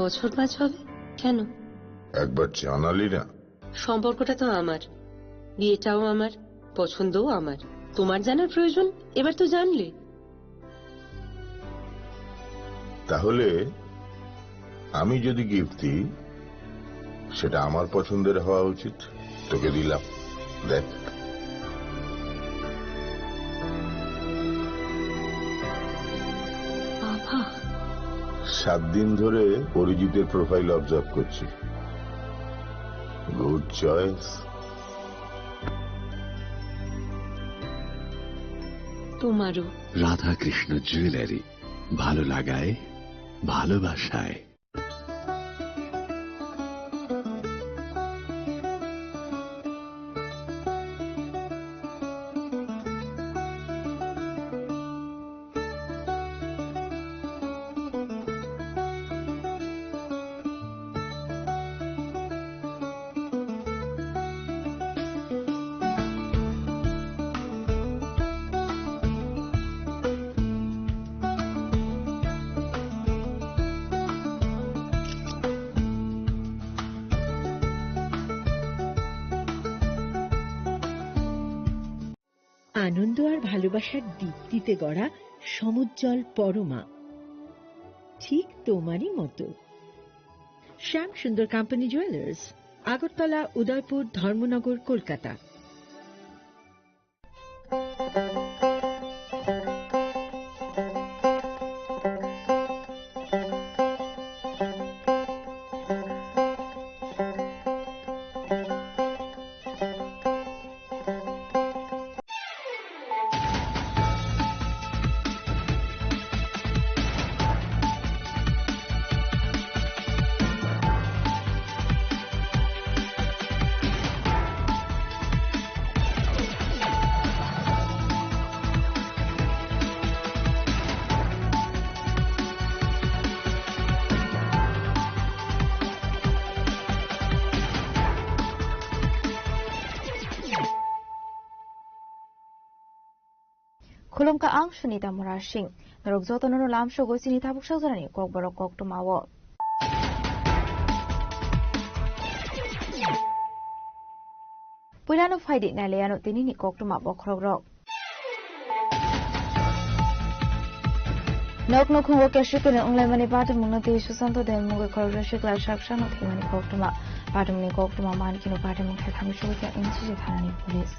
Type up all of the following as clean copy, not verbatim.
বছর 5 হবে কেন? একবার জানালি না? সম্পর্কটা তো আমার, বিয়েটাও আমার, পছন্দও আমার। তোমার জানার প্রয়োজন? এবার তো জানলে। তাহলে আমি যদি গিফট দিই সেটা আমার পছন্দের হওয়া উচিত। তোকে দিলাম, দেখ। বাবা, 7 দিন ধরে অরিজিতের প্রোফাইল অবজার্ভ করছি। Good choice. তোমারও। রাধাকৃষ্ণ জুয়েলারি, ভালো লাগায় ভালোবাসায়। আনন্দ আর ভালোবাসার দীপ্তিতে গড়া সমুজ্জ্বল পরমা, ঠিক তোমারই মতো। শ্যাম সুন্দর company jewellers, Agartala, Udaipur, Dharmanagar, Kolkata. Khulumka ang sunita murashing, narugzoto no lam shogo sinita bukshagrani kokborok koktumawo. Pulano faidi naleyano tinini koktuma bokrogrok. Nok no khungo keshikene onglai mani patu munati susanto den mugo korogro shikla shakshano thimani koktuma patumni koktuma manikino patum khathami shoga inchi thanani police.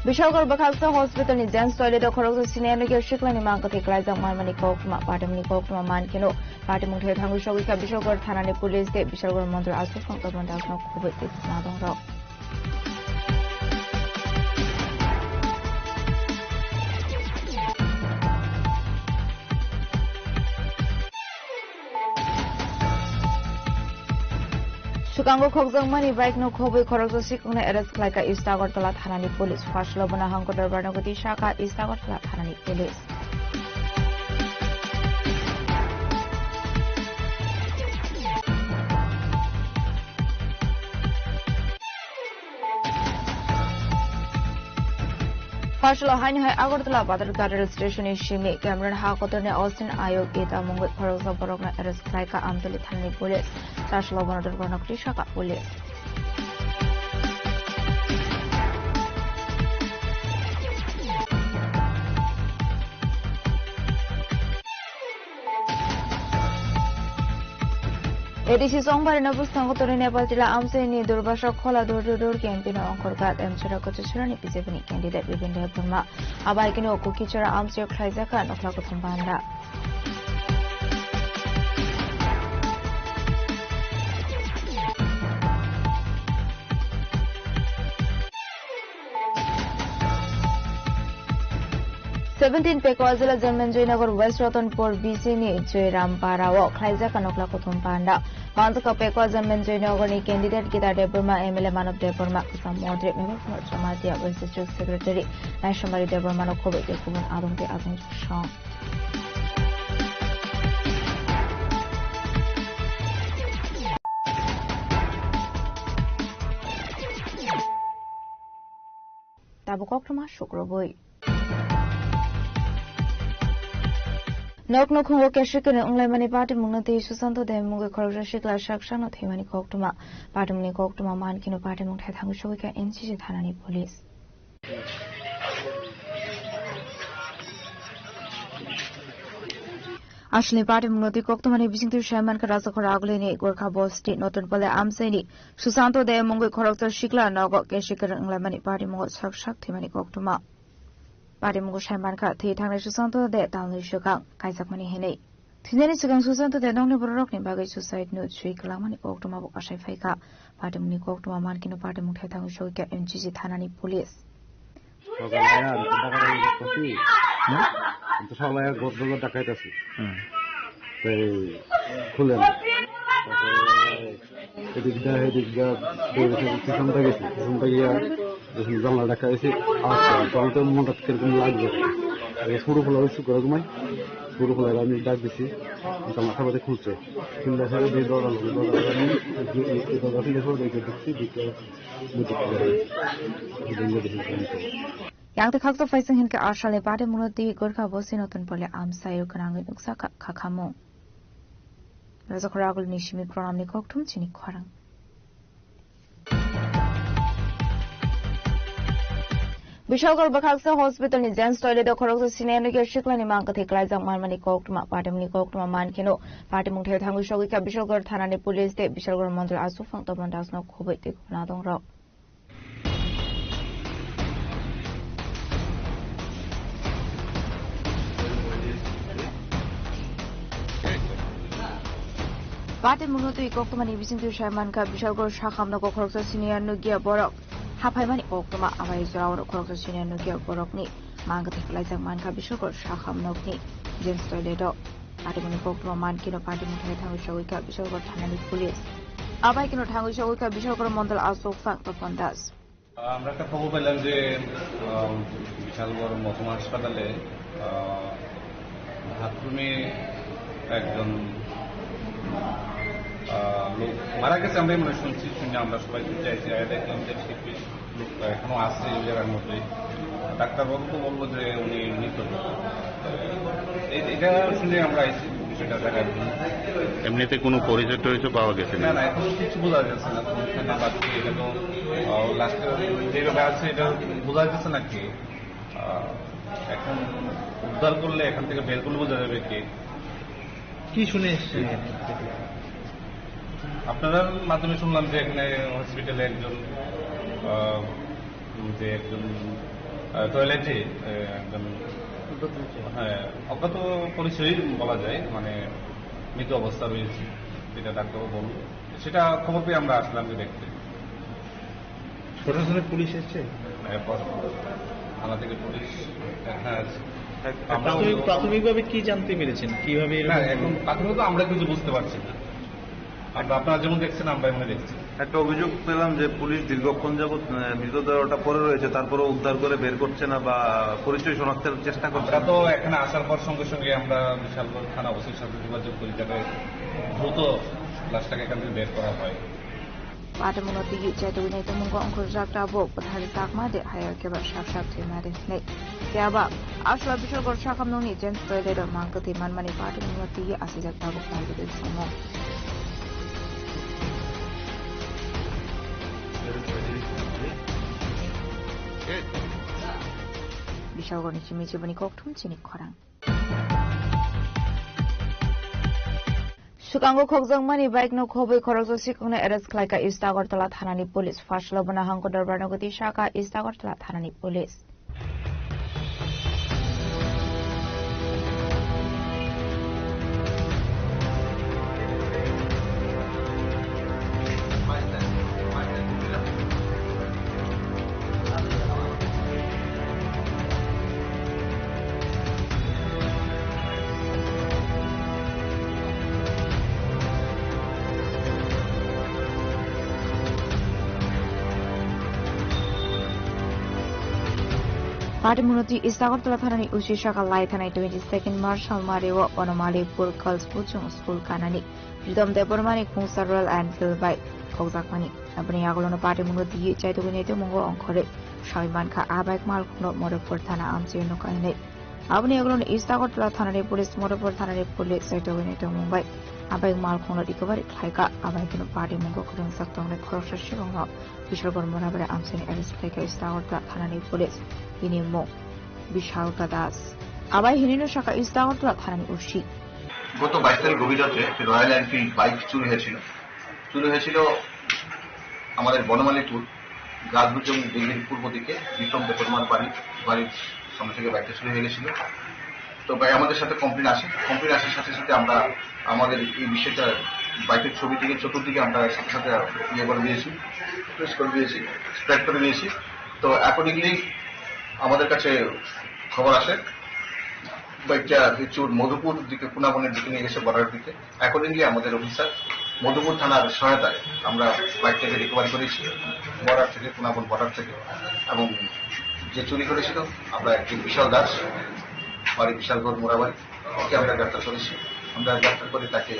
Bishogor Bakasa Hospital ni Jens Toilet Khorogso Sinelo Shikla ni Mangka Tiklaiza Marmani Kokma Patamni Kokma Mankino Patamu Thangu Shogika Bishogor Thanani Police de Bishogor Mondur Asu from the Mondas no Kubit Nadon. Sukango Kokzang Money Bike no Kobe Khorogso Sikuna arrest like a Istagortala Thanani Police. Fashlobana Hanko Barnagoti Shaka Istagortala Thanani Police. Fashlo Hani Agortala Badar Station is Shimi, Cameron Hakotone Austin Ayok Eta Mungut Khorogso Borogna arrest like a Amdali Thanani Police. Fashlobana Barnagoti Shaka Police. ADC Songbar Nabu Sangotore Nepal Jila Amseni Durbasha Kola Dur campaign on Korkat and Chirakochurani Pisani candidate within the Burma. Abakino Kukichara Amsio Klaizaka and Oklakotumbanda. Seventeen Pekwazila German Joynagar West Rothanpur BC ni Joy Ramparawo Klaiza Kanokla Kutumpanda Manzaka Pekwa German Joynagar ni candidate Gita Deburma MLA Man of Deburma Kusam Modric Member for Samatia West District Secretary National Deburma no Kobe Kuman Adonte Adon Shang. Tabo কক্টমা শুক্রবই nok khungo ke shikene onglai mani party mungnati susanto de mungo khorja shikla shakshano themani koktuma party muni koktuma man kino party mung thai thangu shogika NCC thanani police আসলে party মুনতি কোক্তমানি বিসিংতু shaman কা রাজখর আগলেনি গোরখা বস্তি নতুন পলে আমসাইনি সুশান্ত দে মঙ্গই খরকতর শিকলা নগ কে শিকর ইংলামানি party মুগ সাকসাক থিমানি কোক্তমা party মুগ shaman কা থি থাংনাই সুশান্ত দে তালনি সুগাং কাইজাকমানি হেnei থিনানি সুগাং সুশান্ত দে নংনি বররকনি বাগै suicide नु सुइ कलामानि कोक्तमा बो आसाय फाइका पार्टी मुनि कोक्तमा मानकिनो पार्टी मुग थाय थांगु सौका MCC थानानि पुलिस সবাই গদগদ ডাকাইতেছি খুলেন এদিকটা পিছনটা গেছি পিছনটা গিয়া জানলা ডাকাইছি তখন তো মনটা কিরকম লাগবে শুরু খোলা হয়েছে করে ঘুমাই শুরু খোলা আমি ডাক দিছি জানলা বাদে খুলছে খুললে সারা দিয়ে দৌড়ালো দৌড়া থেকে সব দেখে ঢুকছি yang te khakto faisang hin ka ashale pade munoti gorkha bosi notun pole amsayo kanangi nuksa khakhamo razakhoragul nishimi pronamni koktum chini khwarang Bishalgor bakhaksa hospital ni jens toilet do khorok sinene ke shiklani mang ka theklai jang marmani koktuma pade muni koktuma man kino pade mung the thangu shogi ka Bishalgor thanani police te Bishalgor mandal asu phang to bandas no khobei te na dong ro Pate munotu koktuma ni bising tu shaman ka Bishalgor shakham no khoroksa senior no gia borok haphai mani koktuma abai jrawro khoroksa senior no gia borok ni manga theklai jang man ka Bishalgor shakham no ni jens toilet do pate muni koktuma man kino pate muthai thangu shogi ka Bishalgor thanani police abai kino thangu shogi ka Bishalgor mandal asok phang to pandas আমরা একটা খবর পেলাম যে বিশালগড় মহকুমা হাসপাতালে বাথরুমে একজন লোক মারা গেছে আমরা মনে শুনছি শুনে আমরা সবাই চাইছি দেখলাম যে লোক এখনো আসছে এই জায়গার মধ্যে ডাক্তারবাবু তো বললো যে উনি মৃত এটা শুনে আমরা আইছি বিষয়টা দেখার জন্য এমনিতে কোনো পরিচয় টরিচয় পাওয়া গেছে না না এখন কিছু বোঝা যাচ্ছে না কোনখানে বাচ্চা এটা তো লাস্টে যেভাবে আছে এটা বোঝা যাচ্ছে না কি এখন উদ্ধার করলে এখান থেকে বের করলে বোঝা যাবে কি শুনে এসছেন আপনাদের মাধ্যমে শুনলাম যে এখানে হসপিটালে একজন টয়লেটে একজন অজ্ঞাত পরিচয় বলা যায় মানে মৃত অবস্থা রয়েছে যেটা ডাক্তার বলল সেটা খবর পেয়ে আমরা আসলাম যে দেখতে সরাসরি পুলিশ এসছে থানা থেকে পুলিশ প্রাথমিকভাবে কি জানতে পেরেছেন কিভাবে এখন প্রাথমিকভাবে আমরা কিছু বুঝতে পারছি না আপনারা যেমন দেখছেন আমরা এমনি দেখছি একটা অভিযোগ পেলাম যে পুলিশ দীর্ঘক্ষণ যাবৎ মৃতদেহটা পড়ে রয়েছে তারপরে উদ্ধার করে বের করছে না বা পরিচয় শনাক্তের চেষ্টা করছে তো এখানে আসার পর সঙ্গে সঙ্গে আমরা বিশালগড় থানা ওসির সাথে যোগাযোগ করি যাতে দ্রুত লাশটাকে এখান থেকে বের করা হয় Pate munoti jadu nei to mungo angkor jakta bo pathari takma de haya ke ba shak shak the mare nei kya ba ashla Bishalgor shakham noni jens toilet mang ka the man mani pate munoti ase jakta bo kai de somo Bishalgor ni chimi chibani kokthum chini khorang Sukango khokjangmani bike no khoboi khorokso sikongna arrest khlaika East Agartala thanani police fashlobana hangko darbarnagoti shaka East Agartala thanani police Pate munoti East Agartala thanani uchi shaka lai thanai 22nd March Halmarewa Onomalipur Girls Puchung School kanani Pridom Debormani Khungsar Royal Enfield by Khokjakmani abani agolono party mungo di chaito gunete mungo onkore Shaiman Kha Abaik Malkhno Morapur Thana Amche no kaine abani agolono Istagotla Thanare Police Morapur Thanare Police chaito gunete Mumbai Abaik Malkhno recovery khaika abaikino party mungo khurung saktong ne khorosha shirongno Bishogor Morabare Amche arrest khaika Istagotla Thanare Police Binimo Bishal Kadas আবাই হিনিনো শাখা ইস্তাগতলা থানায় উঠছি গত 22 তারিখ গভীর রাতে royal Enfield bike চুরি হয়েছিল আমাদের বনমালীপুর গাজবুজং দিল্লির পূর্ব দিকে বিক্রম দেববর্মার বাড়ির সামনে থেকে বাইকটা চুরি হয়ে গেছিল তো ভাই আমাদের সাথে কমপ্লেন আসার সাথে সাথে আমরা আমাদের এই বিষয়টা বাইকের ছবিটিকে চতুর্দিকে আমরা সাথে সাথে প্রেস করে দিয়েছি স্প্রেড করে দিয়েছি তো অ্যাকর্ডিংলি আমাদের কাছে খবর আসে বাইকটা চুর মধুপুর দিকে পুনাবনের দিকে নিয়ে গেছে বর্ডারের দিকে অ্যাকর্ডিংলি আমাদের অফিসার মধুপুর থানার সহায়তায় আমরা বাইকটাকে রিকভারি করেছি বর্ডার থেকে পুনাবন বর্ডার থেকে এবং যে চুরি করেছিল আমরা একটি বিশাল দাস বাড়ি বিশালগড় মোড়াবাড়ি ওকে আমরা গ্রেফতার করেছি আমরা গ্রেফতার করে তাকে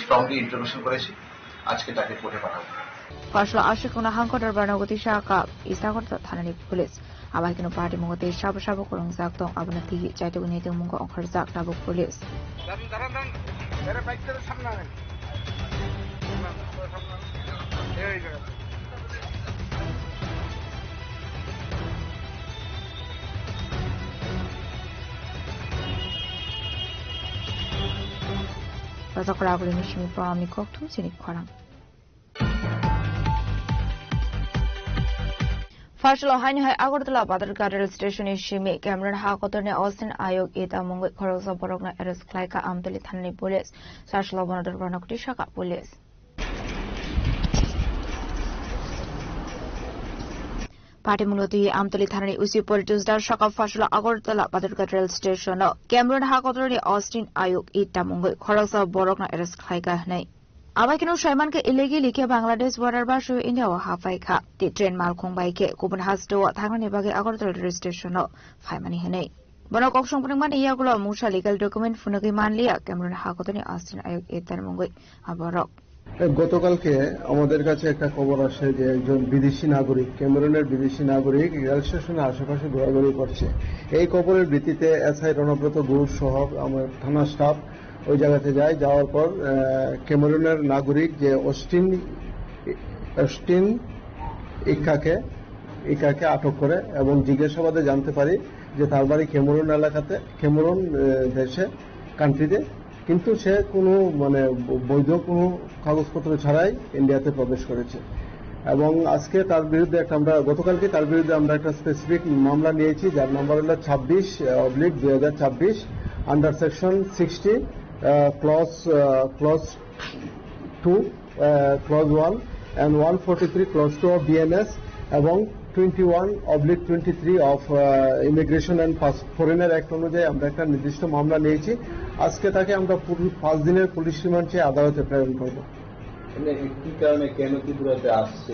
স্ট্রংলি ইন্টারভিউশন করেছি আজকে তাকে কোর্টে পাঠাবো Fasla Ashikuna Hankotar Barnagoti Shaka Istagotla Thanani Police Abaikino party mungo te shabu kurung saktong abnati chaito gunete mungo onkar sak tabuk police daran era bike tere samne ane ei gaya Razakra aguli mishimi pramni koktu sini khorang Fashion Haini Hai Agortala Badarka rail station is Shimi, Cameron Hakotone, Austin Ayok, Eta Mungo, Korosa Borogna, Eres Klaika, Amtali Thani Police, Sashla Bonador Banokti Shaka Police. Party Muloti, Amtali Thani, Usi Politus, Dar Shaka Fashla Agortala Badarka rail station, Cameron Hakotone, Austin Ayok, Eta Mungo, Korosa Borogna, Eres Klaika Nei. আবাইকিনো শাইমানকে illegally Bangladesh border বাসু India হাফাই খা তি train মালখং বাইকে গুবুন হাসটো থাংনানি বাগে Agartala rail station ফাইমানি হেনে বনক অকসংপনিং মানে ইয়াগুলো মুসা লিগ্যাল ডকুমেন্ট ফুনগি মানলিয়া কেমন হাকতনি আসছেন আয়োগ এতার মঙ্গই আবরক গতকালকে আমাদের কাছে একটা খবর আসে যে একজন বিদেশি নাগরিক ক্যামেরুনের বিদেশি নাগরিক রেল স্টেশনের আশেপাশে ঘোরাঘুরি করছে এই খবরের ভিত্তিতে এসআই রণব্রত ঘোষ সহ আমার থানা স্টাফ ওই জায়গাতে যাওয়ার পর ক্যামেরুনের নাগরিক যে অস্টিন ইকাকে আটক করে এবং জিজ্ঞাসাবাদে জানতে পারি যে তার বাড়ি ক্যামেরুন এলাকাতে ক্যামেরুন দেশে কান্ট্রিতে কিন্তু সে কোনো বৈধ কোনো কাগজপত্র ছাড়াই ইন্ডিয়াতে প্রবেশ করেছে এবং আজকে তার বিরুদ্ধে গতকালকে তার বিরুদ্ধে আমরা একটা স্পেসিফিক মামলা নিয়েছি যার নাম্বার হলো 26/2026 under section 60 clause 2 clause 1 and 143 clause 2 of BNS এবং 21/23 of Immigration and Foreigner Act অনুযায়ী আমরা একটা নির্দিষ্ট মামলা নিয়েছি আজকে তাকে আমরা 5 দিনের পুলিশ রিমান্ড চেয়ে আদালতে প্রেরণ করব কি কারণে কেন ত্রিপুরাতে আসছে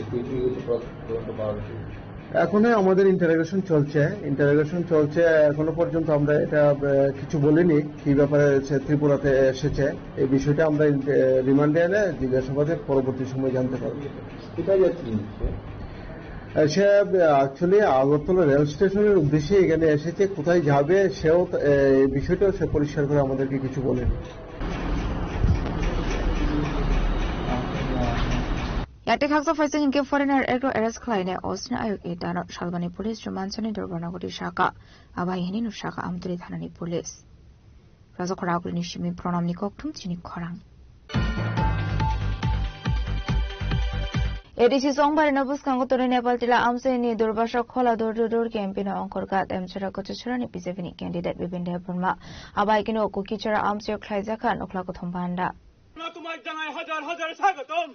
এখনো আমাদের ইন্টারোগেশন চলছে এখনো পর্যন্ত আমরা এটা কিছু বলিনি কি ব্যাপারে ত্রিপুরাতে এসেছে এই বিষয়টা আমরা রিমান্ডে এনে জিজ্ঞাসাবাদের পরবর্তী সময় জানতে পারব কোথায় যাচ্ছে সে অ্যাকচুয়ালি আগরতলা রেল স্টেশনের উদ্দেশ্যে এখানে এসেছে কোথায় যাবে সেও এই বিষয়টাও সে পরিষ্কার করে আমাদেরকে কিছু বলেনি Yakte khaksa faising ke foreigner eko arrest khlaine Austin Ayok etano Shalbani police Romansani Dorbanagoti Shaka abai hininu Shaka Amtali Thanani police Razakra aguli nishimi pronamni koktum chini khorang ADC Songbari Nabus Kangotore Nepal Tila Amseni Durbasha Khola Dor campaign Onkorgat Mchara Kochurani Pisevini candidate Bipin Deborma Abaikino Kukichara Amsio Klaizaka Noklakotombanda তোমায় জানাই হাজার হাজার স্বাগতম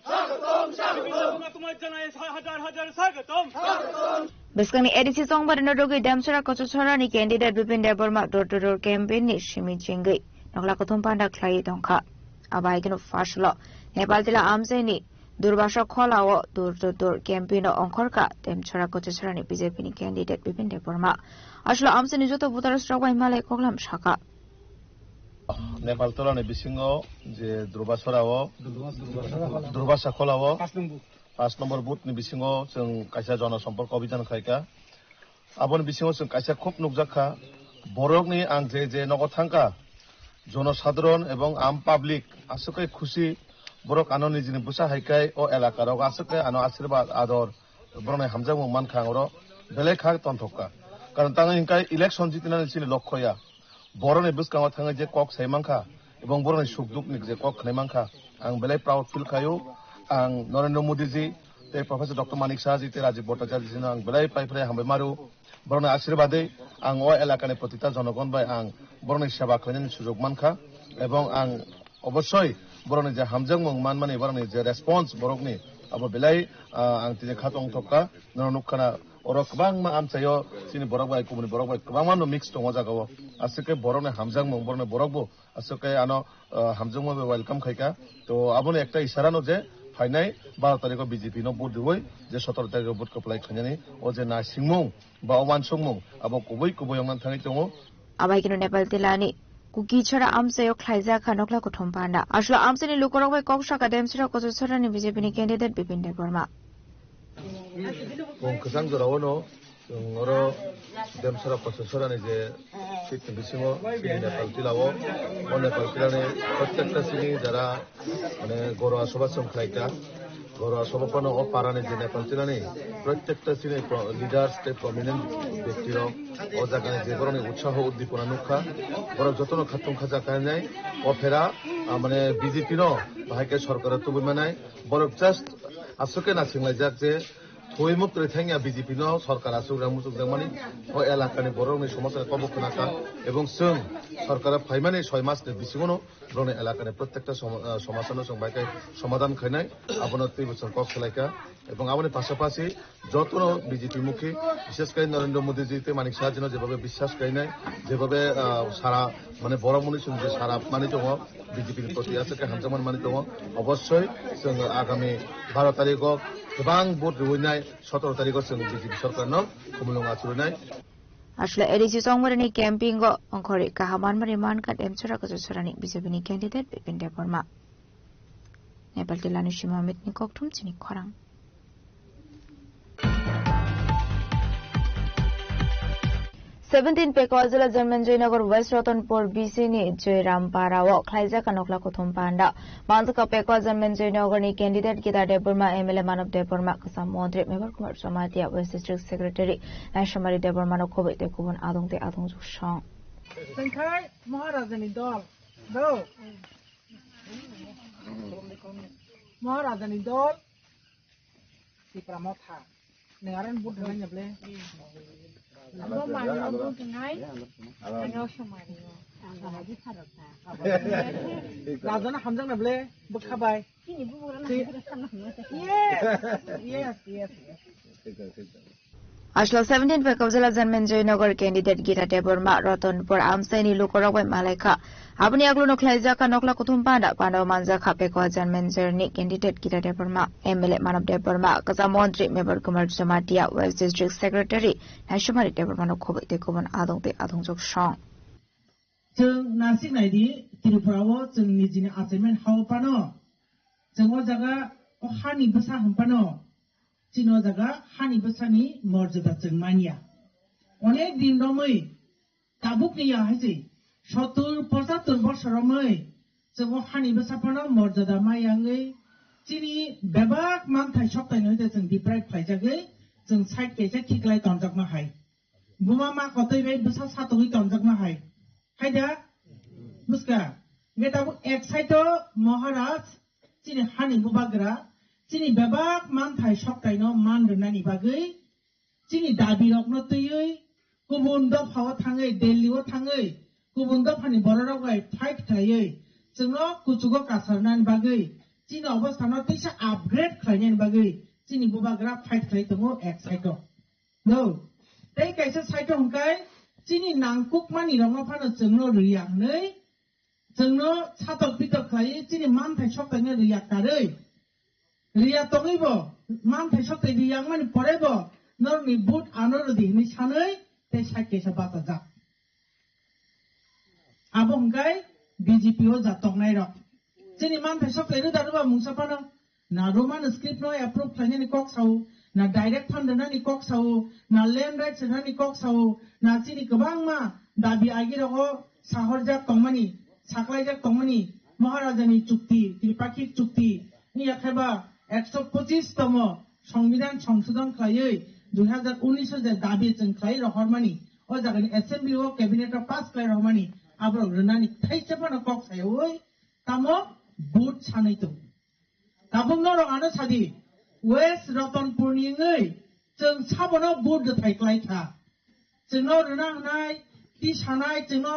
তোমায় জানাই হাজার হাজার স্বাগতম Beskani ADC Songbari Nodogi Damsara Kochurani candidate Bipin Deborma Dor campaign ni Shimi Jingi Noklakotombanda Klai Donka Abaikino Fashlo Nepal Tila Amseni Durbasha Khola o Dor campaign Onkorka Damsara Kochurani BJP candidate Bipin Deborma Ashlo Amseni Joto Voter Struggle Malay Koglam Shaka Nepal তলানে বিসিংহ যে দুর্বাসা খোলাও 5 নম্বর booth ni bisingo जों kaisa जनसम्पर्क अभियान खायका aboni bisingo जों kaisa খুব নুকজাখা borokni ang je nogo thangka জনসাধারণ এবং আম public আসলে খুশি borok ano nijini busa haikai o elaka rok asle ano aশীর্বাদ ador borone hamjang man khangro belai khak tontokka karon tang hinkai election jitinani chini lokhoya borone buskango thangai je kok saimangkha এবং borone sukduk ni je kok khnaimanka ang belai proud feel khayo ang Narendra Modi ji te Professor Dr. Manik Shah ji te Rajiv Bhattacharya ji ang belai paipre hambai maru borone aশীর্বাদে ang o elakani protita jonogon bai ang borone seba khlainani sujog mankha এবং ang অবশ্যই borone je hamjang man mani borone je response borokni abo belai ang tije khatong thokka nonukkana orok bang ma amchayo sini borok bai kumuni borok bai bang man mix tongo jagao asike borone hamjang borone borokbo asike ano hamjang mo welcome khaika to abone ekta ishara no je ফাইনাই 12 তারিখ BJP no vote দিবই যে 17 তারিখ vote কপ্লাই খানি ও যে না সিংমং বা Oman সংমং আবো কবই কবই অংনান থাঙি দङ আবাই কিনো নেপাল তিলানি কুকি ছড়া আমসায়ো খাইজা খানকলা কঠম পান্ডা আসলে আমসানি লোকরক বাই কক সাকা দেমসরা কত ছড়ানি বিজেপি নি ক্যান্ডিডেট বিপিন দেববর্মা কংকসাং জরাवनो जोंरो देमसरा कत ছড়ানি যে সিট বিসিমো নেপাল তিলাও ও নেপাল তিলানি প্রত্যেকটা সিনি যারা মানে গরো সভা সংখ্যাইকা গরো সভাপন্ন ও পারানি যে নেপাল তিলানি প্রত্যেকটা সিনি লিডার্স তে প্রমিনেন্ট ব্যক্তির ও জায়গায় যে ধরনের উৎসাহ উদ্দীপনা নুখা বড় যতন খাতুন খাজা কায়নাই ও ফেরা মানে বিজেপি নো ভাইকে সরকারের তো বিমানাই বড় জাস্ট আসকে না সিংলাই যাক যে থইমুক রেথাইয়া বিজেপি নো সরকার আসুগ্রাম মুসুগ্রাম মানি ও এলাকানি বড়নি সমাজের কবকনাকা এবং जों সরকারের ফাইমানি 6 মাসনি বিসিমনো রনে এলাকানি প্রত্যেকটা সমাধান সংবাইকাই সমাধান খাইনাই আপন তুই বছর কক খলাইকা এবং আমনি পাশাপাশি যতন বিজেপি মুখী বিশেষ করে নরেন্দ্র মোদী জিতে মানিক শাহ জিনো যেভাবে বিশ্বাস কাইনাই যেভাবে সারা মানে বড় মনি যে সারা মানি দङ বিজেপির প্রতি আছে হামজামান মানি দङ অবশ্যই जों আগামী 12 তারিখ गोबां भोट दिहुननाय 17 तारिखआव जों बिजेपि सरकारनाव खुमलुं आचुरनाय আসলে এডিজি সংবরণী ক্যাম্পিং অংখরে কাহামান মারি মানকা দেমছরা কজছরানি বিজেপিনি ক্যান্ডিডেট বিপিন দেববর্মা নেপাল তিলানি সীমা মিতনি ককঠুম চিনি খরাং 17 Pekwazila Jermanjoynagar West Ratanpur BC ni Joyrampara wa Khlaija Kanokla Kothum Panda Manzaka Pekwa Jermanjoynagar ni candidate Gita Deborma MLA Manav Deborma Kasam Mondre Member Kumar Samatia West District Secretary Nashamari Deborma no Kobe de Kubun Adong de Adong Shang Sankai Maharajani Dol Do Maharajani Dol Si Pramotha Nengaran Bud Nyable Aku malu aku kenai, aku semari. Lagi sarap dah. Lajana hamjang nable, berkabai. Ini bukan Yes. Ashla 17 Pekwazila Jermanjoynagar candidate Gita Deborma Ratanpur Amsaini Lukorok Malaika. Abni agluno Khlaija Kanokla Kothum Panda Panda Manzaka Pekwa Jermanjoyni candidate Gita Deborma MLA Manav Deborma Kasamontri Member Kumar Samatia West District Secretary Nashamari Deborma no Kobe de Kubun Adong de Adong Jok Shong. Jeng nasi naidi Tirupurawo jeng nijini assignment hau pano. Jeng o jaga o hani besar hampano. Cino jaga hani besani morjada jeng mania. Onek din romoi tabuk niya haisi. 70-75 বছরমই जों हानि बेसाफानो मर्यादा मायांगै चिनि बेबाक मानथाय सप्तायनो होदे जों दिप्राय फायजागै जों side केसे खिगलाय तनजाकमा हाय बुमा मा कतैबै बेसा सातगै तनजाकमा हाय हायदा बुसका गेटाबु एक साइडो महाराज चिनि हानि बुबाग्रा चिनि बेबाक मानथाय सप्तायनो मान दोननायनि बागै चिनि दाबि रकनो तैयै गुबुन दफाव थाङै दिल्लीआव थाङै गुबुन दफानि बररावगाय फाइट खायै जोंनो कुचुगो कासारनान बागै चिनि अवस्थानो दैसा आपग्रेड खायनायनि बागै चिनि बुबाग्रा फाइट खाय दङो एक साइडो नो दै कायसे साइडो हंकाय चिनि नांकुक मानि रंगा फानो जोंनो रियांनै जोंनो सातक पितक खाय चिनि मानथाय सप्तायनो रिया कारै रिया तङैबो मानथाय सप्ताय रियां मानि परेबो नरनि बुट आनरदि नि सानै दै साइड केसा बाता जा Abong kai BJP o jatong nai rok. Cini man thai sok leru daru ba mungsa pano. na Roman script no approve khlanya ni kok sau na direct fund na ni kok sau na land rights na ni kok sau na chini kabang ma dabi agi rago sahorjak tongmani saklaijak tongmani মহারাজানি চুক্তি ত্রিপাক্ষিক চুক্তি ni yakheba 125 তম সংবিধান সংশোধন খাইयै 2019 যে দাবি जों খাই রহমানি ও জাগানি assembly ও cabinet pass খাই রহমানি আবর রনানি থাইছেপানো কক সাইওই তামো বুট সানাইতো তাবুংनो रङानो सादि वेस्ट रतनपुरनिङै जों साबनो बुट थाइख्लायथा जोंनो रना हनाय ति सानाय जोंनो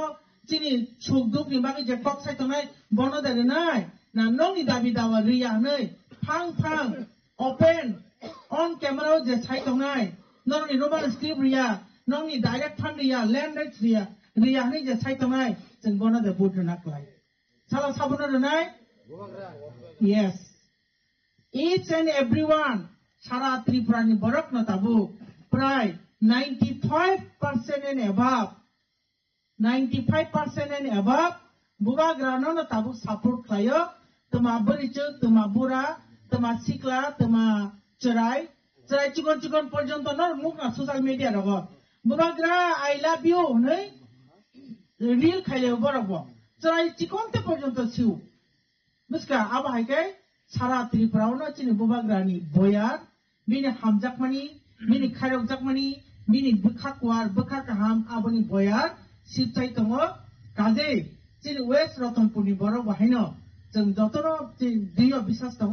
चिनि सुगदुकनि बागै जे কক साइतनाय बनो देनाय ना नंनि दाबि दावा रिया नै फां फां ओपन ऑन कैमरा जे साइतनाय नंनि रोमान स्क्रिप्ट रिया नंनि डायरेक्ट फंड रिया लैंड राइट्स रिया रिया नै जे साइतनाय जों बनो दे बुट नाख्लाय साला साबनो रनाय yes each and everyone সারা ত্রিপুরানি বরক না তাবু প্রায় 95% and above 95% and above বুবা গ্রানো না তাবু সাপোর্ট খায়ো তোমা বরিচো তোমা বুড়া তোমা সিকলা তোমা চরাই চরাই চিকন চিকন পর্যন্ত নর মুখ না সোশ্যাল মিডিয়া রগ বুবা গ্রা আই লাভ ইউ নাই রিল খাইলে বরব চরাই চিকনতে পর্যন্ত ছিউ বুঝকা আবা হাইকে সারা ত্রিপুরাওনো চিনি বুবাগ্রানি বয়ার বিনি হামজাকমানি বিনি খায়রকজাকমানি বিনি বখাকওয়ার বখাকাহাম আবনি বয়ার सिबथाय दङ काजे चिनि वेस्ट रतनपुरनि बर' बाहायनो जों जतनो दैया बिसास दङ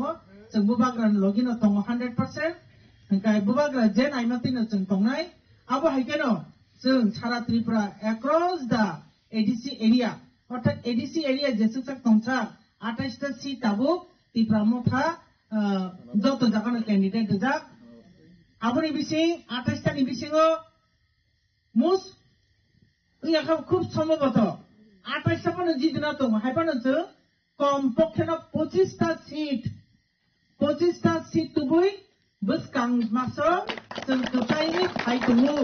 जों बुबाग्रान लगिनो दङ 100% ओंखाय बुबाग्रा जेन आइमातिनो जों दंनाय आबो हायकेनो जों सारा Tripura across the ADC area अर्थात ADC area जेसेसाक दंसा 28 टा सीट आबो त्रिपुरा मथा जत जागानो कैंडिडेट जा आबोनि बिसिं 28 टानि बिसिङो मुस খুব সম্ভবত 28টা পর্যন্ত জিতনা তো হাইপানো কম পক্ষে 25টা সিট তুবুই বসকাং মাসো जों কোথায়নি খাই দङो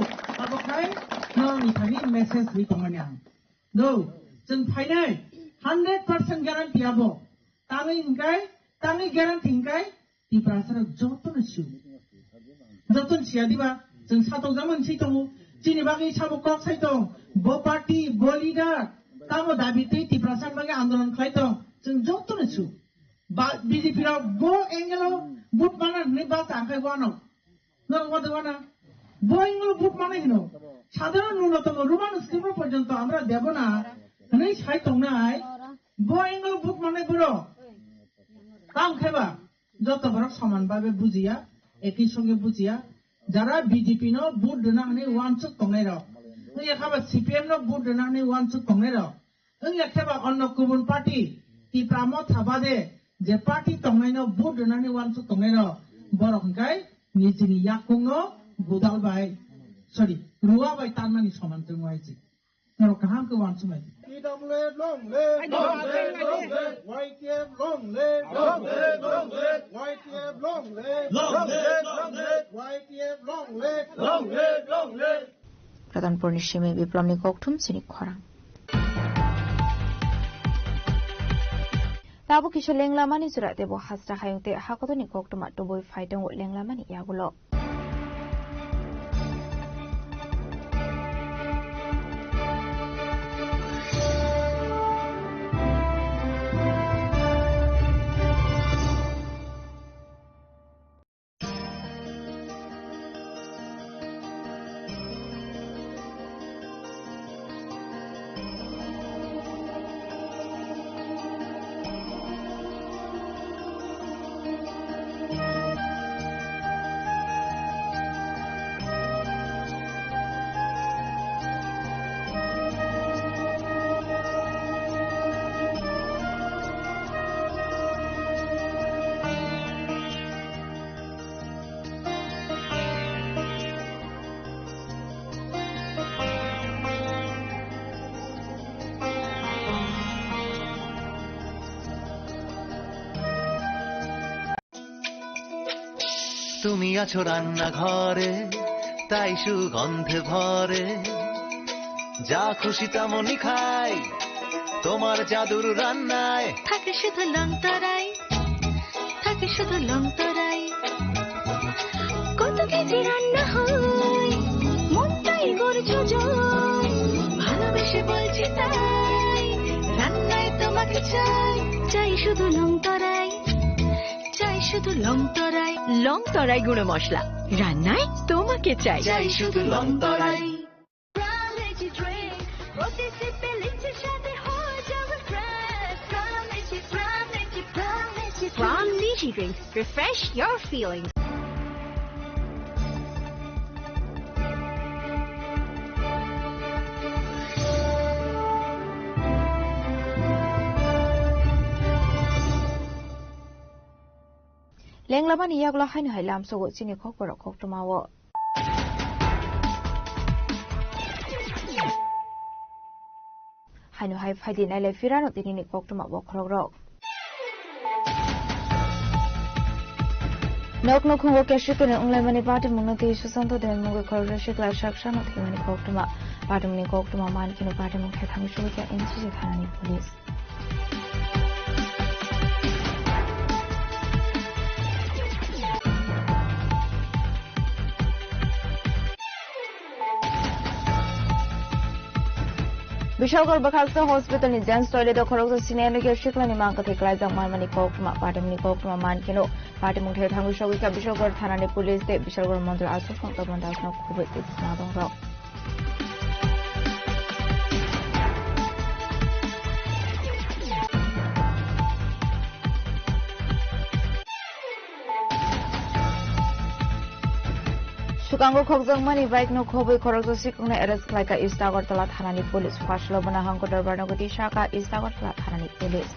আবখাই ননি থানি মেসেজ रि दङनि आं नो जों फाइनाय 100% ग्यारान्टी आबो ताङै हिंगाय ताङै ग्यारान्टी हिंगाय दिब्रासर जतन सिउ जतन सिया दिबा जों सातौ जामोन सितौ चिनि बागै साबो कक साइतौ बो पार्टी बो लीडर तामो दाबिते तिप्रासान बागै आन्दोलन खाइतौ जों जतन छु बीजेपी राव बो एंगेलो बुट माना नि बात आखाय वानो न वदवाना बो एंगेलो बुट माना हिनो সাধারণ ন্যূনতম রোমান স্ক্রিপ্ট পর্যন্ত আমরা দেব না नै সাইতौ নাই बो एंगेलो बुट माने बरो ताम खायबा যত বড় সমানভাবে বুঝিয়া একই সঙ্গে বুঝিয়া যারা বিজেপি নো বুট দেনা হনে ওয়ানসুক তংনাই র ওই এখাবা সিপিএম নো বুট দেনা হনে ওয়ানসুক তংনাই র ওই এখাবা অন্য গুবুন পার্টি তিপ্রামো থাবাদে যে পার্টি তংনাই নো বুট দেনা হনে ওয়ানসুক তংনাই র বড় হংকাই নিজনি ইয়াকুংনো গুদাল বাই সরি রুয়া বাই তানমানি সমান जों वाइसि नरो कहां के वानसुक नाय TWF long live YTF long live YTF long live YTF long live Ratanpur निश्चिमे विप्लवनी कोकठुम सिनि खरां ताबो किशो लेंगलामानि जुराते बो हास्रा खायंते हाकोतनि कोकठुमा टबोय फाइदं लेंगलामानि यागुलो তুমি আছো রান্না ঘরে তাই সুগন্ধে ভরে যা খুশি তেমনই খাই তোমার জাদুর রান্নায় থাকে শুধু লং তরাই থাকে থাকে শুধু লংতরাই, কত কেজি রান্না হয় মনটাই করছো জয়, ভালোবেসে বলছি তাই রান্নায় তোমাকে চাই, চাই শুধু লংতরাই, চাই শুধু লংতরাই। লংতরাই গুঁড়ো মশলা, রান্নায় তোমাকে চাই, চাই শুধু লংতরাই। From Lychee Drinks, refresh your feelings. Lenglaban iyagla hain hailam sogo chini khok borok khok tumawo. Hainu hai phaidi nai le firano tinini khok tumawo khorok. Nok nok khungo keshikene unglai mani party munati susanto den mungo khorok shikla shakshan othi mani khok tuma party mani khok tuma man kino party mun khai thamu shu kya inchi je thanani police. Bishogor Bakhalsa Hospital ni Jans Toilet of Khorok Sinano Shikla ni Manka Klaza Marmani Kokma, Patamini Kokma Mankino, Patamuk Hangushawika Bishogor Thanani Police, Bishogor Monte also from the Mondas no Kubit, it's not on rock. Sukango Kokzang Money Bike no Kobe Korozo Sikuna arrest like a Istagortala Hanani Police, Pashlobana Hanko Darbanogoti Shaka, Istagortala Hanani Police.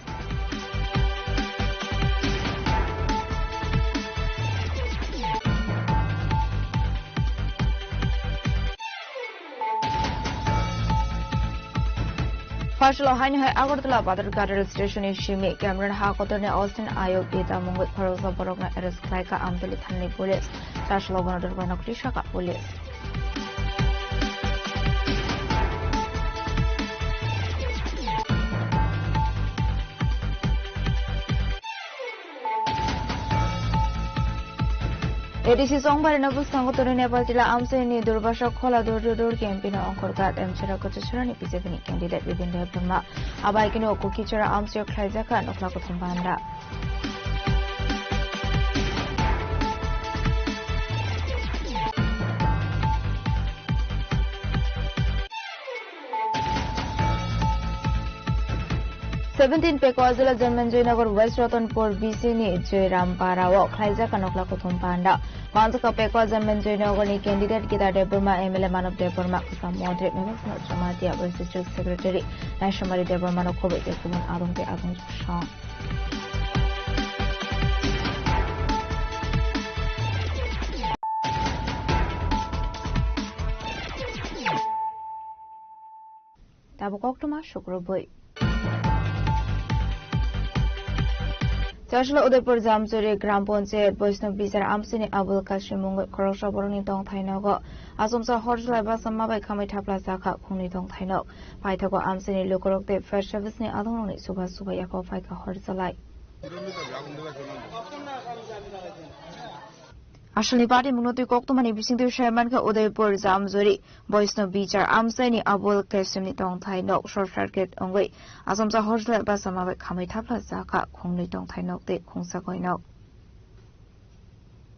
Partial Hainha Agortala Badar Gadar Station is Shimi, Cameron Hakotone Austin Ayo Gita Mungut Parosa Borogna arrest like a Amdali Hanani Police, Pashlobana Darbanogoti Shaka Police. ADC Songbar Nabu Sangotor Nepal Tila Amseni Durbasha Kola Dur campaign on Korgat and Cherakochurani Pisani candidate within the Burma. Abakino Kukichara Amsio Klazaka and Oklakotumbanda. Seventeen Pekwazila German West Ratanpur BC ni Joy Rampara Walk Klaiza Kanokla Kutumpanda. Panzaka Pekwa German ni candidate Gita Deburma MLA Man of Deburma Kusam Moderate Members Not Samatia District Secretary National Deburma no Kobe Kuman Adong de Adong Shah. Tabukoktuma Shukrubui. Chashla Udaipur Jamzuri Gram Ponche Boisno Bizar Amsini Abul Kashimung Korosha Boroni Dong Tainogo Asumsa Horsla Basama by Kamitapla Zaka Kuni Dong Taino Paitago Amsini Lukorok de Fresh Service ni Adoni Suba Suba Yako Faika Horsalai Ashali Party Munoti Koktomani Bisindu Sherman Udaipur Jamzuri Boisno Bizar Amsini Abul Kashimi Dong Taino Short Circuit Onway Asumsa Horsla Basama by Kamitapla Zaka Kuni Dong Taino de Kungsa Goino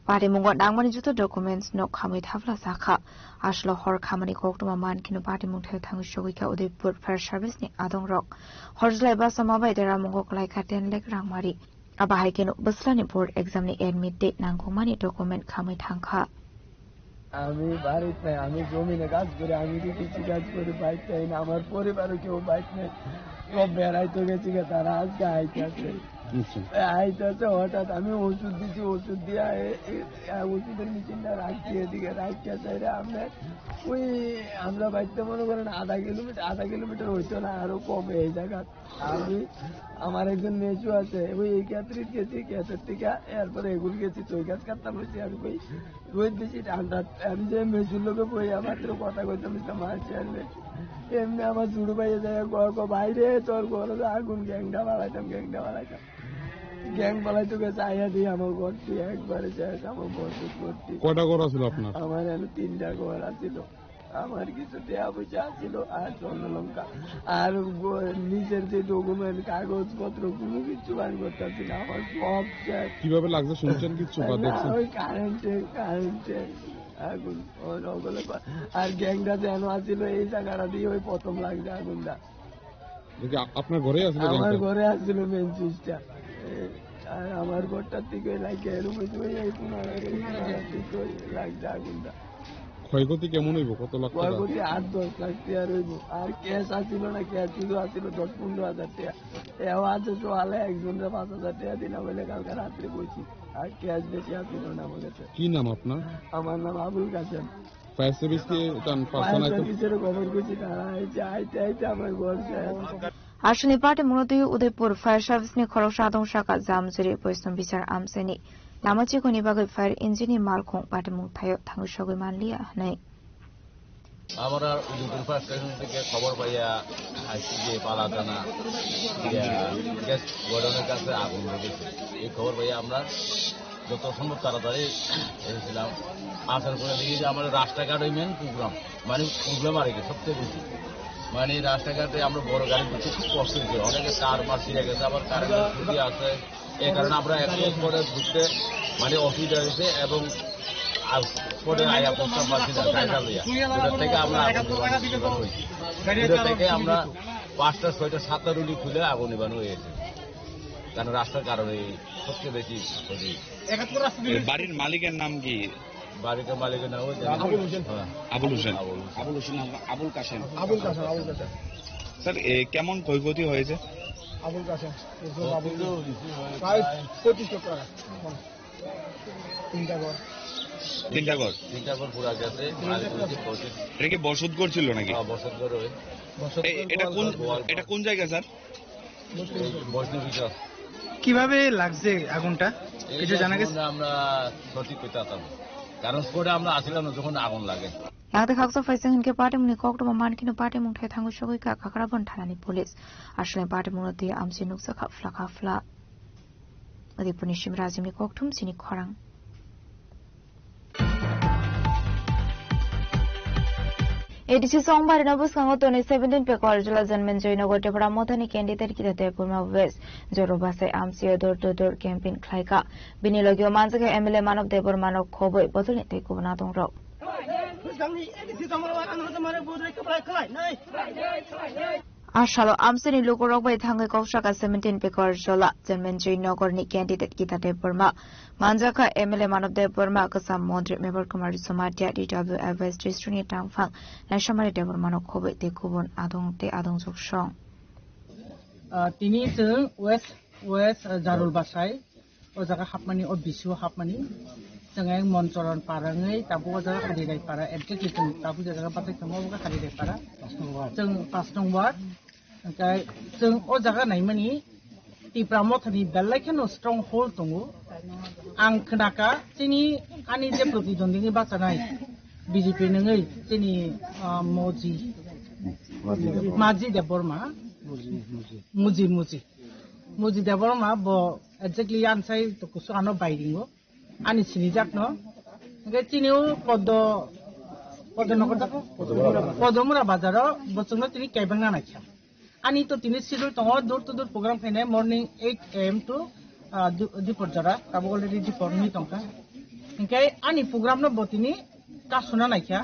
Party Mungo Dangmani Juto documents no Kamitapla Zaka Ashlo Hor Kamani Koktoma Man Kino Party Munte Tangushowika Udaipur Fair Service ni Adong Rock Horsla Basama by Deramungo like a 10 leg Rangmari Abahikino Buslani board exam ni admit date Nangomani document Kamitangka আমি বাড়িতে নাই আমি জমিনে কাজ করি আমি কিছু কাজ করি বাইক চাই না আমার পরিবারও কেউ বাইক নেই সব বেড়াইতে গেছি তারা আজকে আইতেছে হঠাৎ আমি ওষুধ দিচ্ছি ওষুধ দিয়ে ওষুধের মেশিনটা রাখছি এদিকে রাখতে চাই আমরা ওই আমরা বাড়িতে মনে করেন আধা কিলোমিটার হইতো না আরো কমে এই জায়গা আমি আমার একজন মেসু আছে ওই এই ক্ষেত্রে গেছি ক্ষেতের থেকে এরপরে এগুলো গেছি চই গাছ কাটতাম হয়েছি আমি কই রোদ বেশি ঠান্ডা আমি যে মেসুর লোকে বই আমার কথা কইতাম মাসে আসবে এমনি আমার ছোট ভাইয়ে যায় বাইরে তোর ঘরে আগুন গ্যাংটা বাড়াইতাম। গ্যাং পালাইতে গেছে আইয়া দিয়ে আমার ঘরটি একবারে শেষ আমার বসত ঘরটি। কয়টা ঘর আছিল আপনার? আমার এনে 3টা ঘর আছিল, আমার কিছু টাকা পয়সা আছিল আর স্বর্ণলঙ্কা আর নিচের যে ডকুমেন্ট কাগজপত্র কোনো কিছু বার করতেছি না, আমার সব শেষ। কিভাবে লাগছে শুনছেন কিছু বা দেখছেন? ওই কারেন্টে আগুন ওগুলো আর গ্যাংটা যেন আসছিল এই জায়গাটা দিয়ে ওই প্রথম লাগছে আগুনটা। আপনার ঘরে আসছিল? আমার ঘরে আসছিল মেন সুইচটা, আর আমার ঘরটার থেকে লাগে এরকম এই 15 থেকে লাগছে আগুনটা। ক্ষয়ক্ষতি কেমন হইব? কত লাখ টাকা? ক্ষয়ক্ষতি 8-10 লাখ টাকা রইব। আর ক্যাশ আসছিল না, ক্যাশ শুধু আসছিল 10-15 হাজার টাকা। এও আছে সকালে একজনরা 5,000 টাকা দিলাম বলে কালকে রাত্রে বসি, আর ক্যাশ বেশি আসছিল না আমার কাছে। কি নাম আপনার? আমার নাম আবুল কাসেম। ফায়ার সার্ভিস কে ফায়ার সার্ভিসের খবর করছি, তারা আইতে আমার ঘর শেষ। Ashni party munoti Udaipur fire service ni khorok sadong shaka zamjeri poiston bichar amseni lamachi koni bagai fire engine malkhong party mung thayo thang shogoi manlia nai আমরা উদয়পুর ফায়ার স্টেশন থেকে খবর পাইয়া আসছি যে পালাদানা গ্যাস গোডাউনের কাছে আগুন লেগেছে। এই খবর পাইয়া আমরা যত সম্ভব তাড়াতাড়ি এসেছিলাম। আসার পরে দেখি যে আমাদের রাস্তাঘাট ওই মেন প্রোগ্রাম মানে প্রবলেম আর কি সবচেয়ে বেশি, মানে রাস্তাঘাটে আমরা বড় গাড়ি করতে খুব কষ্ট হচ্ছে, অনেকে তার মার ছিঁড়ে গেছে, আবার কারেন্টের খুঁটি আছে, এই কারণে আমরা এক করে ঘুরতে মানে অসুবিধা হয়েছে এবং পরে আয়া প্রস্তাব পাচ্ছি না গাড়িটা লইয়া থেকে আমরা থেকে আমরা 5টা 6টা 7টা রুলি খুলে আগুন নিবানো হয়েছে, কারণ রাস্তার কারণে সবচেয়ে বেশি ক্ষতি। বাড়ির মালিকের নাম কি? বাড়ির মালিকের নাম আবুল হোসেন। আবুল কাসেম। স্যার কেমন ক্ষয়ক্ষতি হয়েছে? আবুল কাসেম প্রায় 25 লক্ষ টাকা। 3টা ঘর পুরা গেছে। এটা কি বসত ঘর ছিল নাকি? বসত ঘর। এটা কোন জায়গা স্যার? কিভাবে লাগছে আগুনটা কিছু জানা গেছে? আমরা সঠিক পেতাম, কারণ স্পটে আমরা আসছিলাম না যখন আগুন লাগে। Yang khaksa faisang hinke party muni kokto man kino party mung thai thangu shogoi ka khakrabon thanani police ashle party munoti amsi nuksa khafla adi punishim rajimni koktum sini khorang ADC Songbar Nabus Kango 2017 pe Korjala Janmen Joynago Tepra Mothani candidate kita Tepurma West Jorobase Amsi Dor to Door campaign Klaika Binilogio Manzaka MLA Man of Depur Manok Khoboi Botolni Tekubna Dongro Ashalo Amseni Lukorok by Tango Koshaka 17 pe Korjala Janmen Joynago ni candidate kita Tepurma Manjaka MLA Man of Depurma Kasam Modri Member Kumari Somatia DWFS District Tangfang Nashamari Tepurma Khoboi Tekubon Adong Sokshong তিনি West জারুল বাসায় ও জায়গা হাফমানি ও বিশু হাফমানি जों মঞ্চরণ পারাङै তাবো জায়গা খাদিরাই পারা exactly जों তাবো জায়গা পাতে खमोगा खादिराय पारा जों 5 नं वार्ड ओमफ्राय जों ओ जायगा नायमानि टिप्रामथनि बेलायखनो स्ट्रं होल्ड दङ आं खोनाका जोंनि आंनि जे प्रतिद्वन्दिनि बासानाय बिजेपि नङै जोंनि माजि Debbarma Muji Deborma bo exactly ansai to kusano bairingo ani sinijak no getiniu podo nokotako podomura bazaro botungno tini kaibanga nacha ani to tini schedule to door to door program khaine morning 8 am to dipojara tabo already diporni tongka engkai ani program no botini kasuna nacha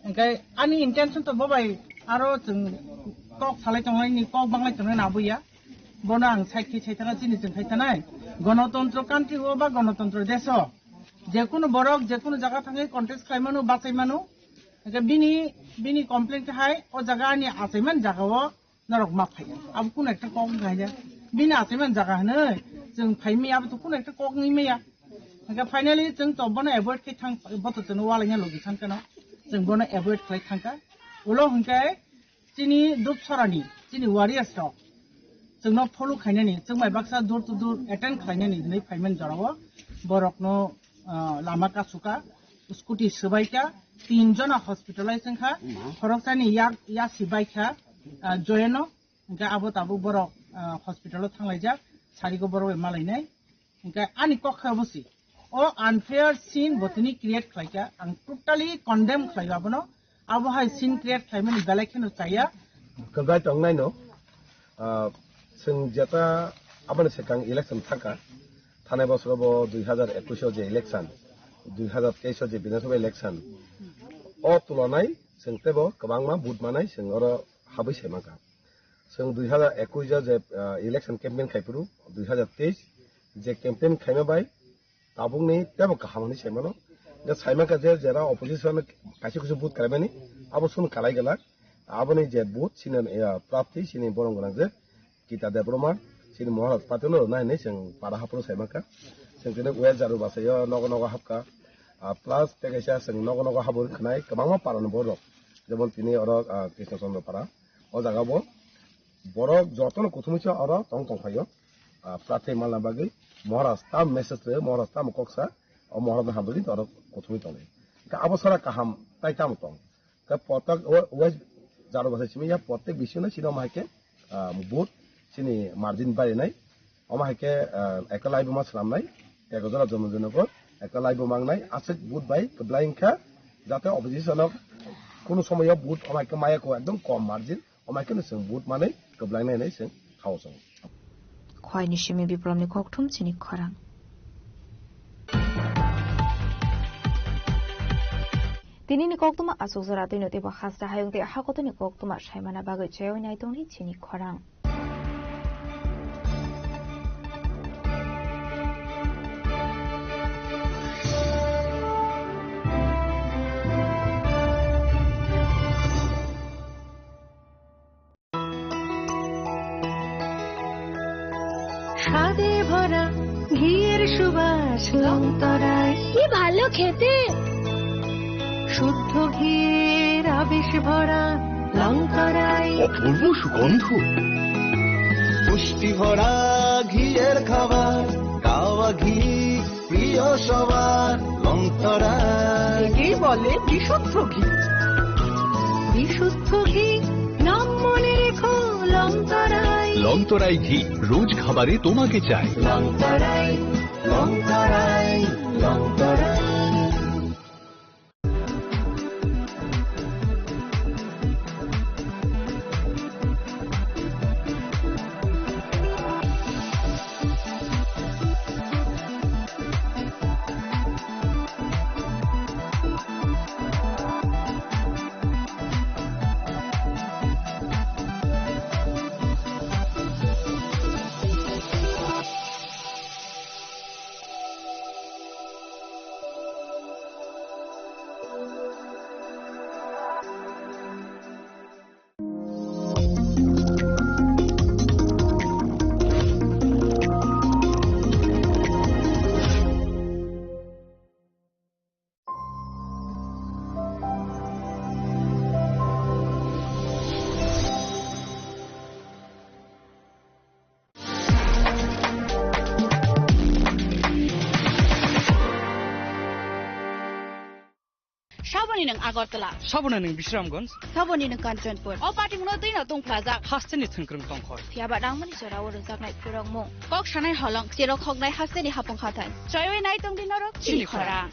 engkai ani intention to bobai aro kok salai tongai ni kok banglai tongai nabuya বনাং সাইকি সাইতানা চিনি जों খাইতানাই গণতন্ত্র country ও বা গণতন্ত্র দেশ যে কোনো বড়ক যে কোনো জায়গা থাকি কন্টেস্ট খাইমানো বাঁচাইমানো বিনি কমপ্লেইন হাই ও জায়গা আনি আসাইমান জায়গাও নরক মা ফাই আব কোন একটা কক গাইয়া বিনি আসাইমান জায়গা হনে जों ফাইমিয়া তো কোন একটা কক নিমেয়া ফাইনালি जों তো বনা এভয়েড খাই থাং বতজন ওয়ালাইনা লগি থাংকানা जों বনা এভয়েড খাই থাংকা উলো হংকাই চিনি দুপসরানি চিনি ওয়ারিয়াস স্টক जोंनो फलो खायनानि जों माइबाक्सा दूर टू दूर एटेन्ड खायनानि दिनै फाइमेन जरावो बरकनो लामा कासुका स्कुटी सबाइका 3 जना हॉस्पिटलाइजेशन खा फरकसानि या सिबाइका जयनो ओंका आबो ताबो बरक हॉस्पिटलाव थांलायजा सारिगो बरक मालायनाय ओंखाय आंनि कखायाव बसि अ आनफेयार सिन बतनि क्रिएट खालायका आं टोटाली कन्डेम खालायगाबनो आबहाय सिन क्रिएट खालायमनि बेलेखेनो चाया कगाय टंनाय नो जों जेता आबाद सेकां इलेक्शन थाका थानाय बोसोराव 2021 जे इलेक्शन 2023 जे विधानसभा इलेक्शन अ तुलनाय जों तेबो गोबांमा बुट मानाय जों अर हाबै सेमाका जों 2021 जे इलेक्शन कैंपेन खायफुरु 2023 जे कैंपेन खायमाबाय ताबुंनि तेबो खामानि सेमानो जे साइमाका जे जेरा अपोजिशन कासे कुसे बुट करायबानि आबो सुन खालाय गला आबोनि जे बुट सिने प्राप्ति सिने बरंगना जे गीता देब्रमा सिने महाराज पातनो नायने जों पारा हापुर साइमाका जों तेने वेल जारु बासायो नग नग हाबका प्लस पेकेसा जों नग नग हाबुर खनाय गोबांमा पारानो बरक जेमन तिनि अर कृष्ण चंद्र पारा अ जागाबो बरक जतन कुथुमिसा अर तंग तंखायो प्राथे मालना बागै महाराज ताम मेसेज रे महाराज ताम कोक्सा अ महाराज हाबुरि तर कुथुमि तले का अबसरा काहाम ताइ ताम तंग का पतक वेज जारु बासा सिमिया प्रत्येक बिसिनो सिनो माके बुट सिनि मार्जिन बायनाय अमाहाके एकलाइबो मा सामनाय एकजरा जमजनको एकलाइबो मांगनाय आसे बुट बाय कब्लाइंखा जाते अपोजिशनक कोनो समयाव बुट अमाहाके मायाको एकदम कम मार्जिन अमाहाके जों बुट माने कब्लाइनाय जों थावसं खयनि सिमि बिप्लबनि कक्थुम सिनि खरां तिनिनि कक्तुमा आसुजरा तिनोते बखासरा हायंते हाकतनि कक्तुमा सायमाना बागै चयय नायतंनि सिनि खरां স্বাদে ভরা ঘিয়ের সুবাস লংতরায় কি ভালো খেতে শুদ্ধ ঘিয়ের আবেশ ভরা লংতরায় অপূর্ব সুগন্ধ পুষ্টি ভরা ঘিয়ের খাবার গাওয়া ঘি প্রিয় সবার লংতরায় একেই বলে বিশুদ্ধ ঘি বিশুদ্ধ ঘি নাম মনে রেখো লংতরায় লংতরাই ঘি রোজ খাবারে তোমাকে চাই Longtharai Longtharai Longtharai Saboni nang Agartala. Sabona nang Bisramganj. Saboni nang Kanchanpur. O party mo din na tong plaza. Hasteni thankrang tongkhor. Fiaba dangmani sora wor zaknai purang mo. Kok shanai halong siro khognai hasteni hapong khatai. Choyoi nai tong din norok chini khora.